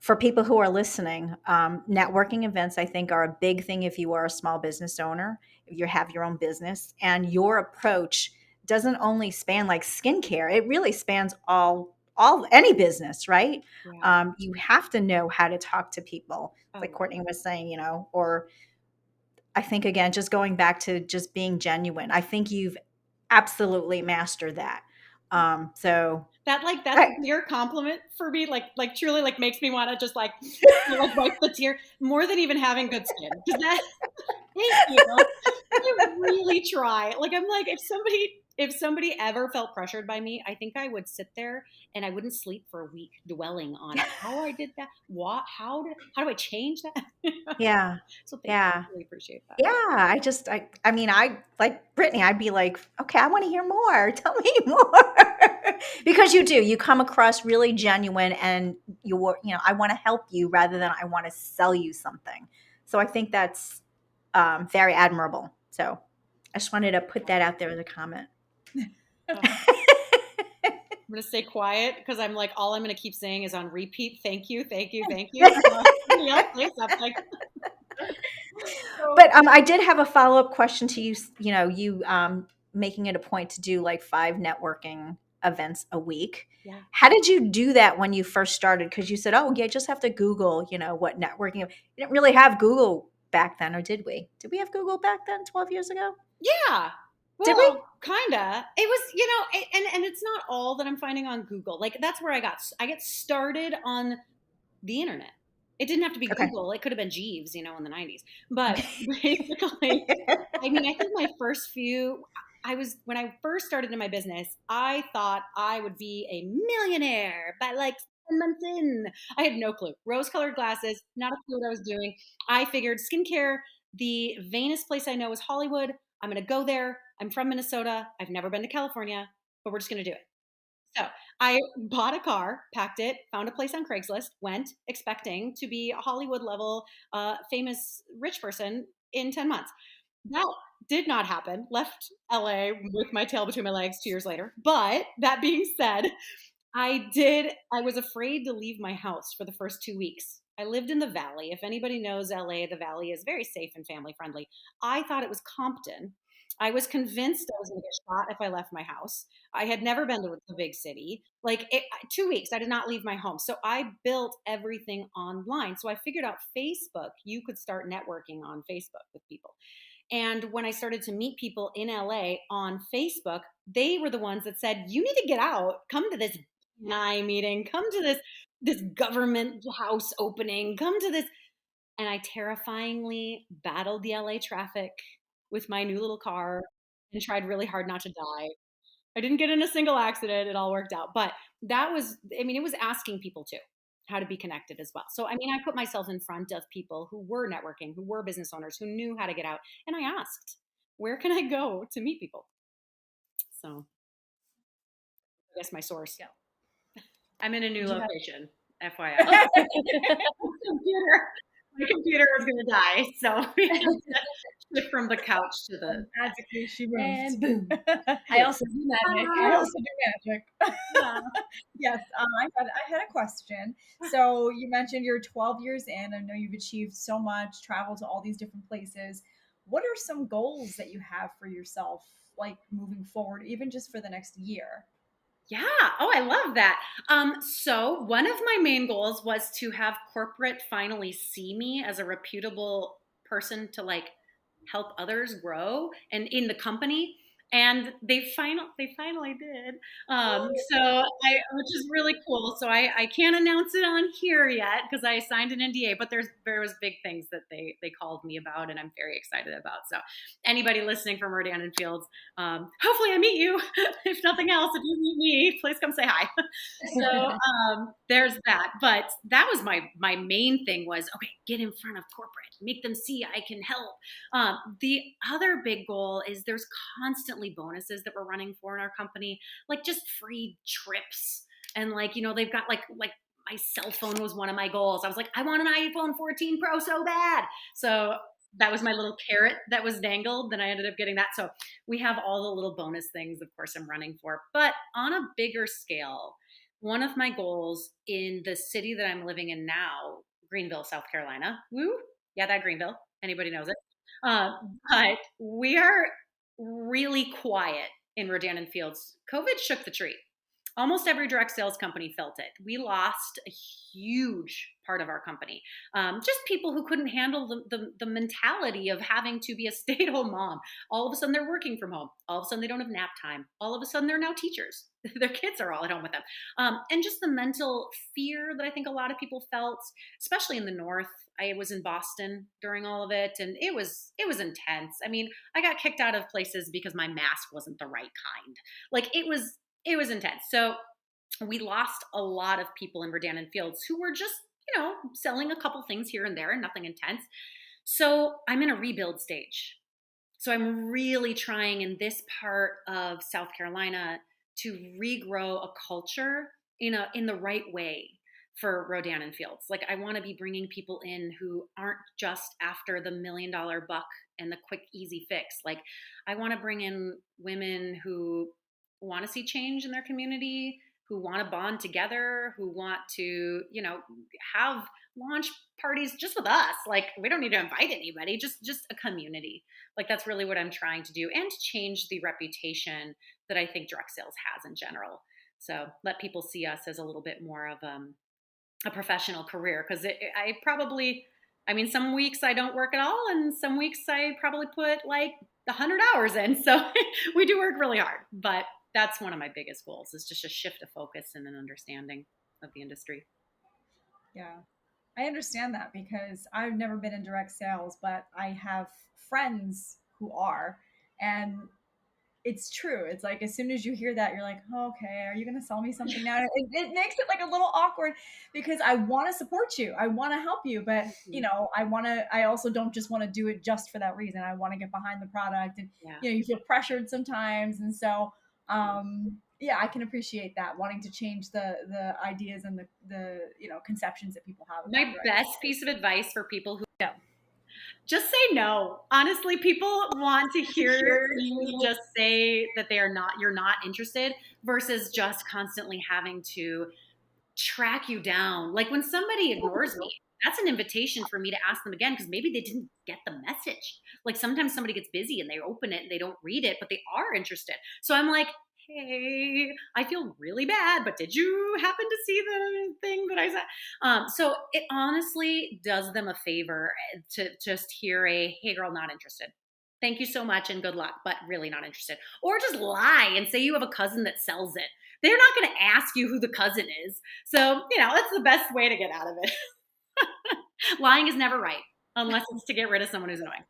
for people who are listening, networking events, I think, are a big thing if you are a small business owner, if you have your own business, and your approach doesn't only span like skincare; it really spans all any business, right? Yeah. You have to know how to talk to people, like yeah. Courtney was saying, or I think again, just going back to just being genuine. I think you've absolutely mastered that. So that's a bigger compliment for me. Like truly, like makes me want to just like wipe the tear more than even having good skin. Because that, thank you. I really try. Like I'm like if somebody ever felt pressured by me, I think I would sit there and I wouldn't sleep for a week dwelling on how I did that. How do I change that? yeah, So thank you. yeah. I really appreciate that. Yeah, I mean, I like Brittany, I'd be like, okay, I want to hear more. Tell me more. Because you come across really genuine and I want to help you rather than I want to sell you something. So I think that's very admirable. So I just wanted to put that out there as a comment. I'm going to stay quiet because I'm like, all I'm going to keep saying is on repeat. Thank you, thank you, thank you. Somebody else say something. But I did have a follow-up question to you, you making it a point to do like 5 networking events a week. Yeah. How did you do that when you first started? Because you said, oh, yeah, just have to Google, what networking. You didn't really have Google back then, or did we? Did we have Google back then 12 years ago? Yeah. Did we? Well, kinda. It was, and it's not all that I'm finding on Google. Like that's where I get started on the internet. It didn't have to be Okay. Google. It could have been Jeeves, in the 90s. But basically, I mean, I think my first few, when I first started in my business, I thought I would be a millionaire by like 7 months in. I had no clue. Rose-colored glasses, not a clue what I was doing. I figured skincare, the vainest place I know is Hollywood. I'm going to go there. I'm from Minnesota. I've never been to California, but we're just going to do it. So I bought a car, packed it, found a place on Craigslist, went expecting to be a Hollywood level, famous rich person in 10 months. That did not happen. Left LA with my tail between my legs 2 years later. But that being said, I was afraid to leave my house for the first 2 weeks. I lived in the Valley. If anybody knows LA, the Valley is very safe and family friendly. I thought it was Compton. I was convinced I was going to get shot if I left my house. I had never been to the big city. 2 weeks, I did not leave my home. So I built everything online. So I figured out Facebook. You could start networking on Facebook with people. And when I started to meet people in LA on Facebook, they were the ones that said, you need to get out, come to this meeting, come to this government house opening, come to this. And I terrifyingly battled the LA traffic with my new little car and tried really hard not to die. I didn't get in a single accident. It all worked out. But it was asking people too how to be connected as well. So, I put myself in front of people who were networking, who were business owners, who knew how to get out. And I asked, where can I go to meet people? So I guess my source. Yeah. I'm in a new location, FYI. My computer is going to die. So Shift from the couch to the magically she moves. And boom. I also do magic. I also do magic. yeah. Yes, I had a question. So you mentioned you're 12 years in. I know you've achieved so much, traveled to all these different places. What are some goals that you have for yourself, like moving forward, even just for the next year? Yeah. Oh, I love that. So one of my main goals was to have corporate finally see me as a reputable person to like help others grow and in the company. And they finally did. Which is really cool. So I can't announce it on here yet because I signed an NDA, but there was big things that they called me about and I'm very excited about. So anybody listening from Rodan and Fields, hopefully I meet you. If nothing else, if you meet me, please come say hi. So there's that. But that was my main thing was, okay, get in front of corporate, make them see I can help. The other big goal is there's constantly bonuses that we're running for in our company, like just free trips. And like, they've got like my cell phone was one of my goals. I was like, I want an iPhone 14 Pro so bad. So that was my little carrot that was dangled. Then I ended up getting that. So we have all the little bonus things, of course, I'm running for. But on a bigger scale, one of my goals in the city that I'm living in now, Greenville, South Carolina. Woo. Yeah, that Greenville. Anybody knows it. But we are really quiet in Rodan and Fields. COVID shook the tree. Almost every direct sales company felt it. We lost a huge part of our company. Just people who couldn't handle the mentality of having to be a stay-at-home mom. All of a sudden they're working from home. All of a sudden they don't have nap time. All of a sudden they're now teachers. Their kids are all at home with them. And just the mental fear that I think a lot of people felt, especially in the North. I was in Boston during all of it, and it was intense. I mean, I got kicked out of places because my mask wasn't the right kind. Like it was intense. So we lost a lot of people in Rodan and Fields who were just, selling a couple things here and there and nothing intense. So I'm in a rebuild stage. So I'm really trying in this part of South Carolina to regrow a culture in the right way for Rodan and Fields. Like I want to be bringing people in who aren't just after the $1 million buck and the quick, easy fix. Like I want to bring in women who want to see change in their community, who want to bond together, who want to, have launch parties just with us. Like we don't need to invite anybody, just a community. Like that's really what I'm trying to do and to change the reputation that I think direct sales has in general. So let people see us as a little bit more of a professional career because some weeks I don't work at all and some weeks I probably put like 100 hours in. So we do work really hard, but that's one of my biggest goals is just a shift of focus and an understanding of the industry. Yeah. I understand that because I've never been in direct sales, but I have friends who are, and it's true. It's like as soon as you hear that, you're like, oh, okay, are you going to sell me something now? It makes it like a little awkward because I want to support you, I want to help you, but I also don't just want to do it just for that reason. I want to get behind the product, and you feel pressured sometimes, and so I can appreciate that, wanting to change the ideas and the conceptions that people have. My best piece of advice for people who just say no. Honestly, people want to hear you just say that you're not interested versus just constantly having to track you down. Like when somebody ignores me, that's an invitation for me to ask them again because maybe they didn't get the message. Like sometimes somebody gets busy and they open it and they don't read it, but they are interested. So I'm like, hey, I feel really bad, but did you happen to see the thing that I said? So it honestly does them a favor to just hear hey girl, not interested. Thank you so much and good luck, but really not interested. Or just lie and say you have a cousin that sells it. They're not going to ask you who the cousin is. So, that's the best way to get out of it. Lying is never right unless it's to get rid of someone who's annoying.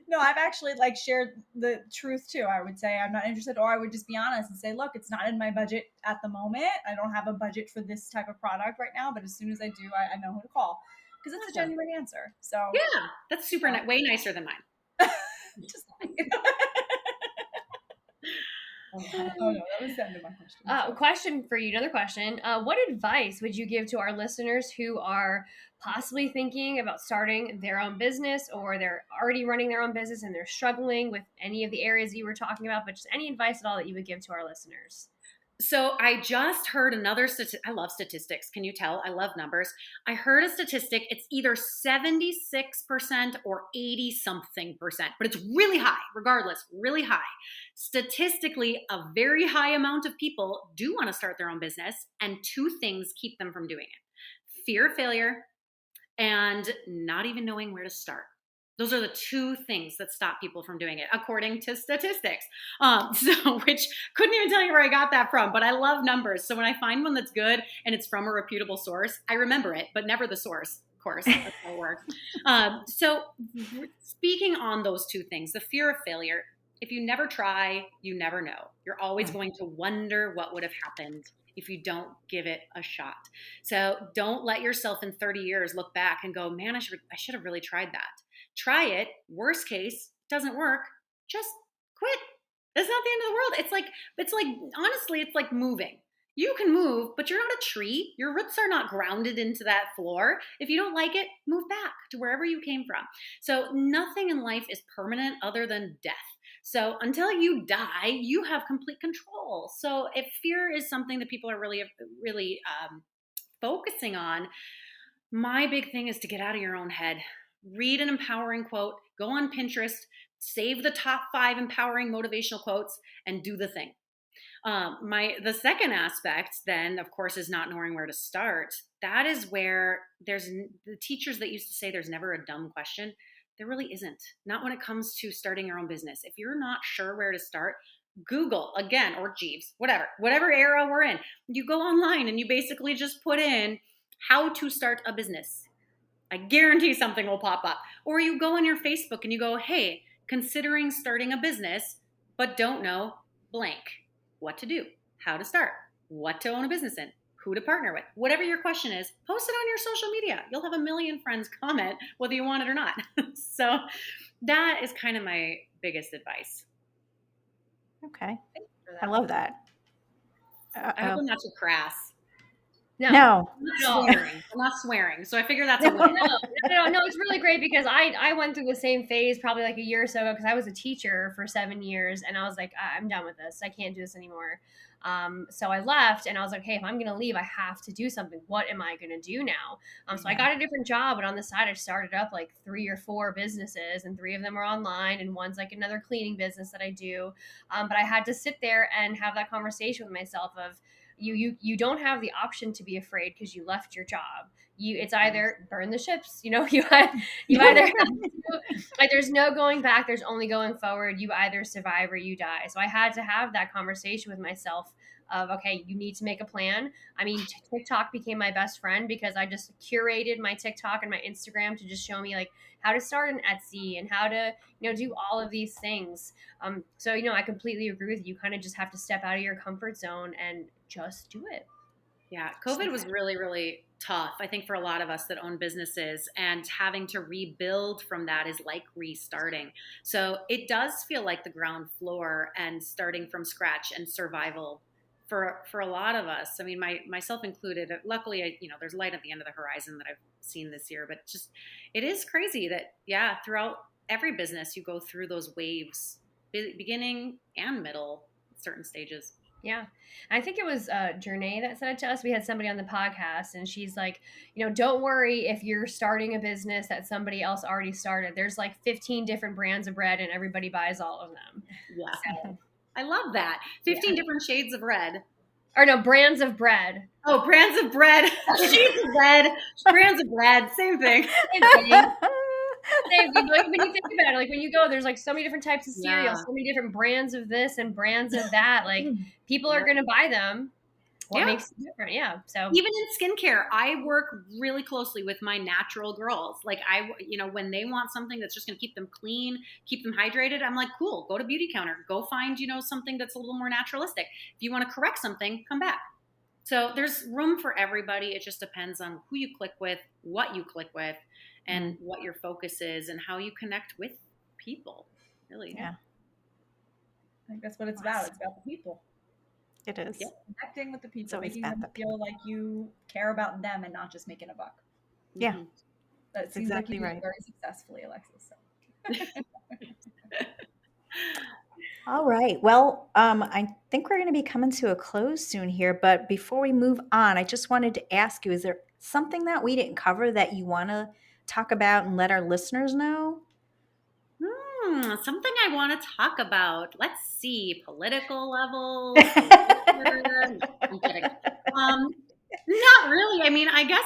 No, I've actually shared the truth too. I would say I'm not interested, or I would just be honest and say, look, it's not in my budget at the moment. I don't have a budget for this type of product right now, but as soon as I do, I know who to call because it's a genuine answer. So yeah, that's super way nicer than mine. Just Oh no, that was the end of my question. Question for you, another question. What advice would you give to our listeners who are possibly thinking about starting their own business, or they're already running their own business and they're struggling with any of the areas you were talking about, but just any advice at all that you would give to our listeners? So I just heard another statistic. I love statistics. Can you tell? I love numbers. I heard a statistic. It's either 76% or 80 something percent, but it's really high, regardless, really high. Statistically, a very high amount of people do want to start their own business, and two things keep them from doing it: fear of failure and not even knowing where to start. Those are the two things that stop people from doing it, according to statistics. Which couldn't even tell you where I got that from, but I love numbers. So when I find one that's good and it's from a reputable source, I remember it, but never the source. Of course, that's how it works. So speaking on those two things, the fear of failure, if you never try, you never know. You're always going to wonder what would have happened if you don't give it a shot. So don't let yourself in 30 years look back and go, man, I should have really tried that. Try it. Worst case, doesn't work. Just quit. That's not the end of the world. It's like, honestly, it's like moving. You can move, but you're not a tree. Your roots are not grounded into that floor. If you don't like it, move back to wherever you came from. So nothing in life is permanent other than death. So until you die, you have complete control. So if fear is something that people are really focusing on, my big thing is to get out of your own head. Read an empowering quote, go on Pinterest, save the top 5 empowering motivational quotes, and do the thing. The second aspect then, of course, is not knowing where to start. That is where there's the teachers that used to say there's never a dumb question. There really isn't. Not when it comes to starting your own business. If you're not sure where to start, Google again, or Jeeves, whatever era we're in. You go online and you basically just put in how to start a business. I guarantee something will pop up. Or you go on your Facebook and you go, hey, considering starting a business, but don't know blank. What to do, how to start, what to own a business in, who to partner with. Whatever your question is, post it on your social media. You'll have a million friends comment whether you want it or not. So that is kind of my biggest advice. Okay. I love that. I hope I'm not too crass. No. I'm not swearing. So I figure that's a win. No, it's really great because I went through the same phase probably like a year or so ago, because I was a teacher for 7 years and I was like, I'm done with this. I can't do this anymore. So I left and I was like, hey, if I'm going to leave, I have to do something. What am I going to do now? So I got a different job, and on the side, I started up like 3 or 4 businesses, and 3 of them are online, and one's like another cleaning business that I do. But I had to sit there and have that conversation with myself of, you don't have the option to be afraid because you left your job. It's either burn the ships, you either have to, like, there's no going back, there's only going forward. You either survive or you die. So I had to have that conversation with myself of, okay, you need to make a plan. I mean, TikTok became my best friend because I just curated my TikTok and my Instagram to just show me like how to start an Etsy and how to, do all of these things. So, I completely agree with you. You kind of just have to step out of your comfort zone and just do it. Yeah, COVID was really, really tough, I think, for a lot of us that own businesses, and having to rebuild from that is like restarting. So it does feel like the ground floor and starting from scratch and survival for a lot of us. I mean, myself included. Luckily, there's light at the end of the horizon that I've seen this year, but just it is crazy that throughout every business you go through those waves, beginning and middle, certain stages. Yeah. I think it was Journey that said it to us. We had somebody on the podcast, and she's like, don't worry if you're starting a business that somebody else already started. There's like 15 different brands of bread and everybody buys all of them. Yeah. So, I love that. 15 different shades of red. Or no, brands of bread. Oh, brands of bread. Shades of red. Brands of bread. Same thing. Like, when you think about it, like when you go, there's like so many different types of cereal, so many different brands of this and brands of that. Like, people are going to buy them. What makes it different? Yeah. So even in skincare, I work really closely with my natural girls. Like when they want something that's just going to keep them clean, keep them hydrated, I'm like, cool, go to Beauty Counter, go find, something that's a little more naturalistic. If you want to correct something, come back. So there's room for everybody. It just depends on who you click with, what you click with, and what your focus is and how you connect with people, really. Yeah. I think that's what it's about. It's about the people. It is. Yep. Connecting with the people, always making about them the feel like you care about them and not just making a buck. Yeah. Mhm. That seems exactly like you do right. it very successfully, Alexis. So. All right. Well, I think we're going to be coming to a close soon here. But before we move on, I just wanted to ask you, is there something that we didn't cover that you want to talk about and let our listeners know? Something I want to talk about. Let's see, political levels. Culture. I'm kidding. Not really. I mean, I guess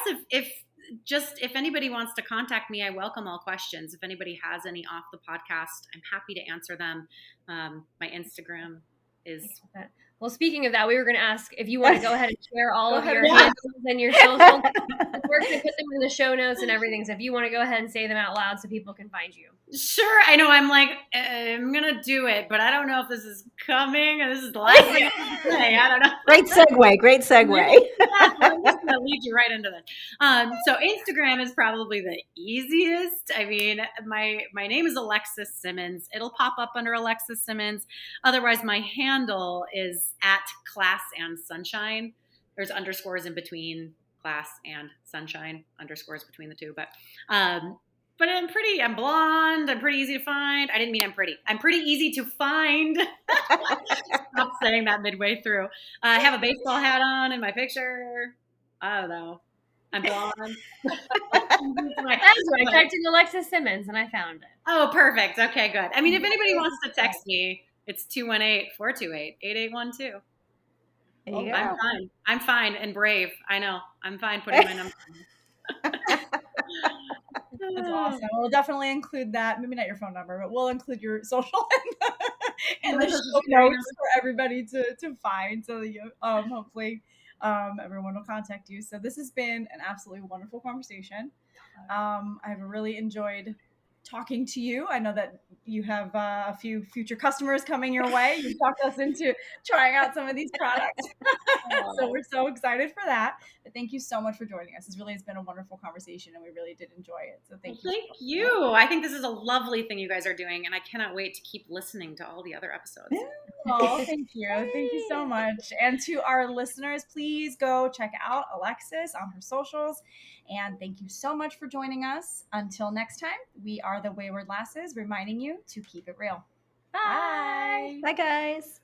if anybody wants to contact me, I welcome all questions. If anybody has any off the podcast, I'm happy to answer them. My Instagram is. Well, speaking of that, we were going to ask if you want to go ahead and share all of your Yeah. handles and your socials. We're going to put them in the show notes and everything. So if you want to go ahead and say them out loud so people can find you. Sure, I know. I'm like, I'm gonna do it, but I don't know if this is coming and this is the last thing I'm gonna say. I don't know. Great segue. Great segue. I'm just gonna lead you right into this. So Instagram is probably the easiest. I mean, my name is Alexis Simmons. It'll pop up under Alexis Simmons. Otherwise, my handle is @class and sunshine. There's underscores in between class and sunshine, underscores between the two, but I'm blonde. I'm pretty easy to find. I didn't mean I'm pretty. I'm pretty easy to find. Stop saying that midway through. I have a baseball hat on in my picture. I don't know. I'm blonde. That's right. I typed in Alexis Simmons and I found it. Oh, perfect. Okay, good. I mean, if anybody wants to text me, it's 218-428-8812. There you I'm go. fine. I'm fine and brave. I know. I'm fine putting my number in. That's awesome. We'll definitely include that. Maybe not your phone number, but we'll include your social in the show notes for everybody to find. So that you, hopefully, everyone will contact you. So this has been an absolutely wonderful conversation. I've really enjoyed talking to you. I know that you have a few future customers coming your way. You talked us into trying out some of these products. So we're so excited for that. But thank you so much for joining us. This really has been a wonderful conversation and we really did enjoy it. So thank you. Thank you. I think this is a lovely thing you guys are doing and I cannot wait to keep listening to all the other episodes. Oh, thank you. Thank you so much. And to our listeners, please go check out Alexis on her socials. And thank you so much for joining us. Until next time, we are the Wayward Lasses, reminding you to keep it real. Bye. Bye, guys.